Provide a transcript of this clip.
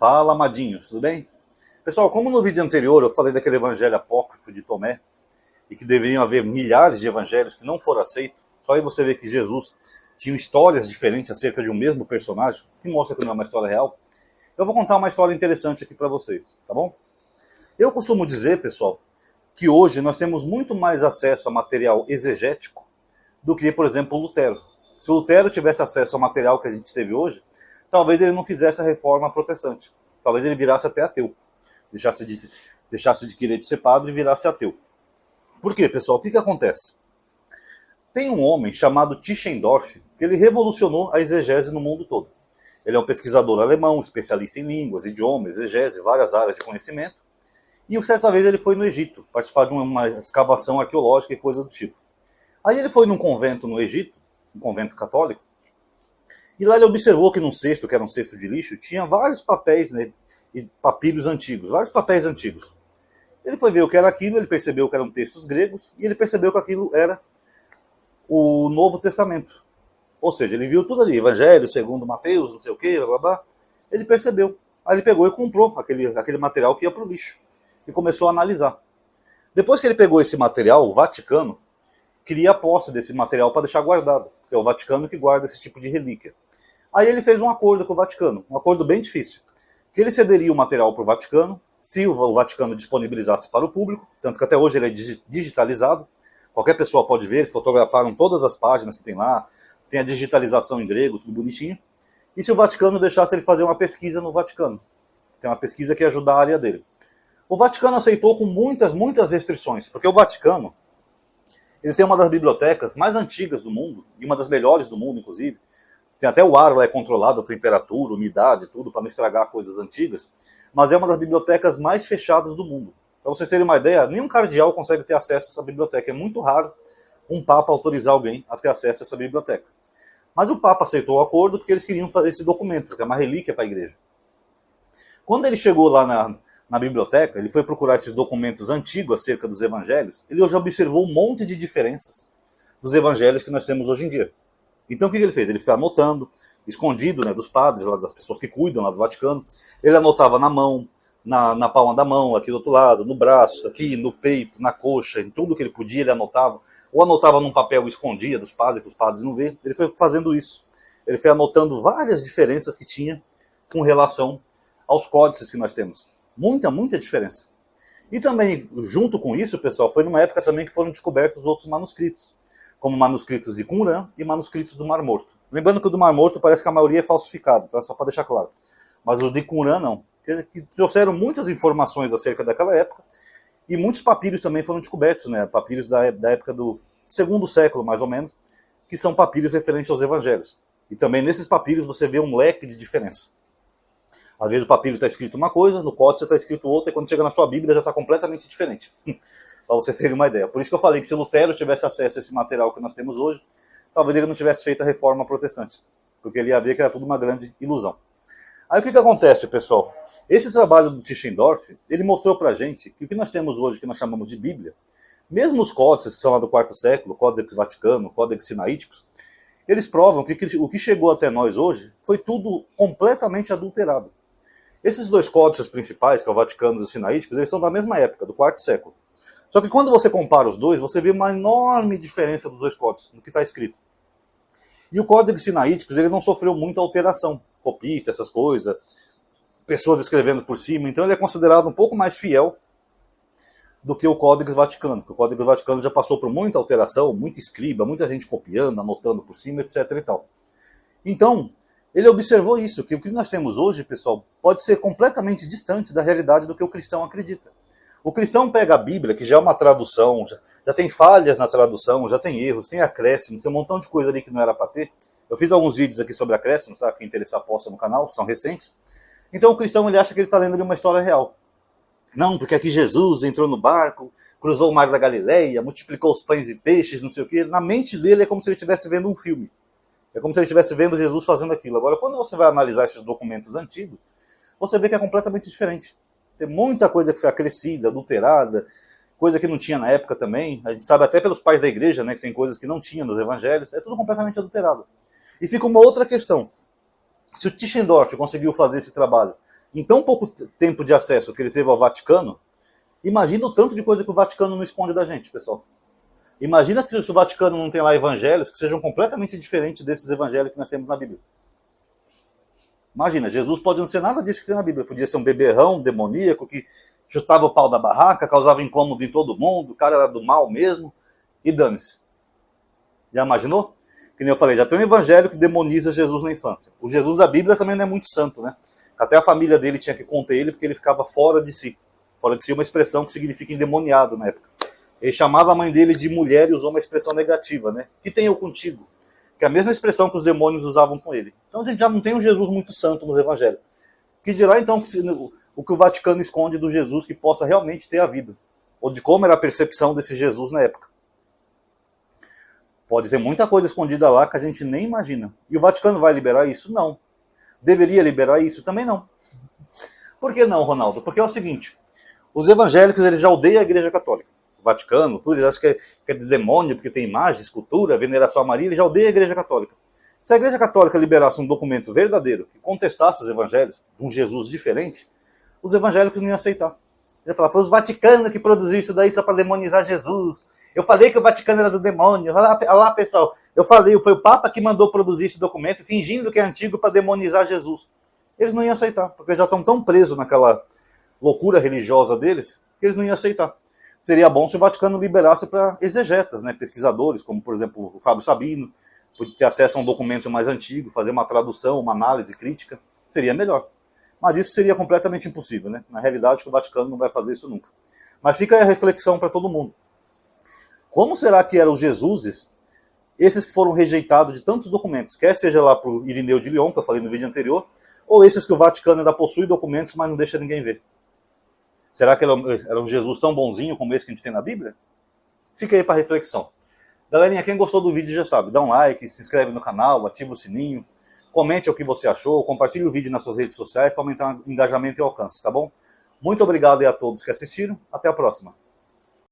Fala, amadinhos, tudo bem? Pessoal, como no vídeo anterior eu falei daquele evangelho apócrifo de Tomé, e que deveriam haver milhares de evangelhos que não foram aceitos, só aí você vê que Jesus tinha histórias diferentes acerca de um mesmo personagem, que mostra que não é uma história real, eu vou contar uma história interessante aqui para vocês, tá bom? Eu costumo dizer, pessoal, que hoje nós temos muito mais acesso a material exegético do que, por exemplo, o Lutero. Se o Lutero tivesse acesso ao material que a gente teve hoje, talvez ele não fizesse a reforma protestante. Talvez ele virasse até ateu. Deixasse de querer ser padre e virasse ateu. Por quê, pessoal? O que acontece? Tem um homem chamado Tischendorf, que ele revolucionou a exegese no mundo todo. Ele é um pesquisador alemão, especialista em línguas, idiomas, exegese, várias áreas de conhecimento. E certa vez ele foi no Egito, participar de uma escavação arqueológica e coisa do tipo. Aí ele foi num convento no Egito, um convento católico, e lá ele observou que num cesto, que era um cesto de lixo, tinha vários papéis, né, e papiros antigos, vários papéis antigos. Ele foi ver o que era aquilo, ele percebeu que eram textos gregos, e ele percebeu que aquilo era o Novo Testamento. Ou seja, ele viu tudo ali, Evangelho, segundo Mateus, não sei o que, blá blá blá. Ele percebeu. Aí ele pegou e comprou aquele material que ia para o lixo. E começou a analisar. Depois que ele pegou esse material, o Vaticano queria a posse desse material para deixar guardado. Porque é o Vaticano que guarda esse tipo de relíquia. Aí ele fez um acordo com o Vaticano, um acordo bem difícil. Que ele cederia o material para o Vaticano, se o Vaticano disponibilizasse para o público, tanto que até hoje ele é digitalizado. Qualquer pessoa pode ver, eles fotografaram todas as páginas que tem lá, tem a digitalização em grego, tudo bonitinho. E se o Vaticano deixasse ele fazer uma pesquisa no Vaticano, que é uma pesquisa que ia ajudar a área dele. O Vaticano aceitou com muitas restrições, porque o Vaticano ele tem uma das bibliotecas mais antigas do mundo, e uma das melhores do mundo, inclusive. Tem até o ar lá é controlado, a temperatura, umidade, tudo, para não estragar coisas antigas. Mas é uma das bibliotecas mais fechadas do mundo. Para vocês terem uma ideia, nenhum cardeal consegue ter acesso a essa biblioteca. É muito raro um papa autorizar alguém a ter acesso a essa biblioteca. Mas o papa aceitou o acordo porque eles queriam fazer esse documento, que é uma relíquia para a igreja. Quando ele chegou lá na biblioteca, ele foi procurar esses documentos antigos acerca dos evangelhos, ele já observou um monte de diferenças dos evangelhos que nós temos hoje em dia. Então o que ele fez? Ele foi anotando, escondido, né, dos padres, lá, das pessoas que cuidam lá do Vaticano. Ele anotava na mão, na palma da mão, aqui do outro lado, no braço, aqui, no peito, na coxa, em tudo que ele podia ele anotava. Ou anotava num papel e escondia dos padres, para os padres não ver. Ele foi fazendo isso. Ele foi anotando várias diferenças que tinha com relação aos códices que nós temos. Muita diferença. E também, junto com isso, pessoal, foi numa época também que foram descobertos outros manuscritos, como manuscritos de Qumran e manuscritos do Mar Morto. Lembrando que o do Mar Morto parece que a maioria é falsificado, tá? Só para deixar claro. Mas o de Qumran não. Que trouxeram muitas informações acerca daquela época, e muitos papiros também foram descobertos, né? Papiros da época do segundo século, mais ou menos, que são papiros referentes aos evangelhos. E também nesses papiros você vê um leque de diferença. Às vezes o papiro está escrito uma coisa, no códice está escrito outra, e quando chega na sua Bíblia já está completamente diferente. Para vocês terem uma ideia. Por isso que eu falei que se Lutero tivesse acesso a esse material que nós temos hoje, talvez ele não tivesse feito a reforma protestante. Porque ele ia ver que era tudo uma grande ilusão. Aí o que acontece, pessoal? Esse trabalho do Tischendorf, ele mostrou para a gente que o que nós temos hoje, que nós chamamos de Bíblia, mesmo os códices que são lá do quarto século, Códex Vaticano, Códex Sinaíticos, eles provam que o que chegou até nós hoje foi tudo completamente adulterado. Esses dois códices principais, que é o Vaticano e os Sinaíticos, eles são da mesma época, do quarto século. Só que quando você compara os dois, você vê uma enorme diferença dos dois códices, no que está escrito. E o Códex Sinaíticos, ele não sofreu muita alteração, copista, essas coisas, pessoas escrevendo por cima, então ele é considerado um pouco mais fiel do que o Códex Vaticano, porque o Códex Vaticano já passou por muita alteração, muita escriba, muita gente copiando, anotando por cima, etc. e tal. Então, ele observou isso, que o que nós temos hoje, pessoal, pode ser completamente distante da realidade do que o cristão acredita. O cristão pega a Bíblia, que já é uma tradução, já tem falhas na tradução, já tem erros, tem acréscimos, tem um montão de coisa ali que não era para ter. Eu fiz alguns vídeos aqui sobre acréscimos, tá? Quem interessar posta no canal, são recentes. Então o cristão ele acha que ele está lendo ali uma história real. Não, porque aqui Jesus entrou no barco, cruzou o mar da Galileia, multiplicou os pães e peixes, não sei o quê. Na mente dele é como se ele estivesse vendo um filme. É como se ele estivesse vendo Jesus fazendo aquilo. Agora, quando você vai analisar esses documentos antigos, você vê que é completamente diferente. Tem muita coisa que foi acrescida, adulterada, coisa que não tinha na época também. A gente sabe até pelos pais da igreja, né, que tem coisas que não tinha nos evangelhos. É tudo completamente adulterado. E fica uma outra questão. Se o Tischendorf conseguiu fazer esse trabalho em tão pouco tempo de acesso que ele teve ao Vaticano, imagina o tanto de coisa que o Vaticano não esconde da gente, pessoal. Imagina que se o Vaticano não tem lá evangelhos que sejam completamente diferentes desses evangelhos que nós temos na Bíblia. Imagina, Jesus pode não ser nada disso que tem na Bíblia. Podia ser um beberrão demoníaco que chutava o pau da barraca, causava incômodo em todo mundo, o cara era do mal mesmo, e dane-se. Já imaginou? Que nem eu falei, já tem um evangelho que demoniza Jesus na infância. O Jesus da Bíblia também não é muito santo, né? Até a família dele tinha que conter ele porque ele ficava fora de si. Fora de si é uma expressão que significa endemoniado na época. Ele chamava a mãe dele de mulher e usou uma expressão negativa, né? Que tem eu contigo? Que é a mesma expressão que os demônios usavam com ele. Então a gente já não tem um Jesus muito santo nos evangelhos. Que dirá então o que o Vaticano esconde do Jesus que possa realmente ter a vida? Ou de como era a percepção desse Jesus na época. Pode ter muita coisa escondida lá que a gente nem imagina. E o Vaticano vai liberar isso? Não. Deveria liberar isso? Também não. Por que não, Ronaldo? Porque é o seguinte, os evangélicos eles já odeiam a Igreja Católica. O Vaticano, tudo, eles acham que é de demônio, porque tem imagem, escultura, veneração a Maria, eles já odeiam a Igreja Católica. Se a Igreja Católica liberasse um documento verdadeiro que contestasse os evangelhos, um Jesus diferente, os evangélicos não iam aceitar. Ia falar, foi os vaticanos que produziram isso daí só para demonizar Jesus. Eu falei que o Vaticano era do demônio. Olha lá, pessoal. Eu falei, foi o Papa que mandou produzir esse documento, fingindo que é antigo para demonizar Jesus. Eles não iam aceitar, porque eles já estão tão presos naquela loucura religiosa deles, que eles não iam aceitar. Seria bom se o Vaticano liberasse para exegetas, né, pesquisadores, como, por exemplo, o Fábio Sabino, ter acesso a um documento mais antigo, fazer uma tradução, uma análise crítica. Seria melhor. Mas isso seria completamente impossível, né? Na realidade, o Vaticano não vai fazer isso nunca. Mas fica aí a reflexão para todo mundo. Como será que eram os Jesuses, esses que foram rejeitados de tantos documentos, quer seja lá para o Irineu de Lyon, que eu falei no vídeo anterior, ou esses que o Vaticano ainda possui documentos, mas não deixa ninguém ver? Será que era um Jesus tão bonzinho como esse que a gente tem na Bíblia? Fica aí para reflexão. Galerinha, quem gostou do vídeo já sabe, dá um like, se inscreve no canal, ativa o sininho, comente o que você achou, compartilhe o vídeo nas suas redes sociais para aumentar o engajamento e alcance, tá bom? Muito obrigado aí a todos que assistiram, até a próxima.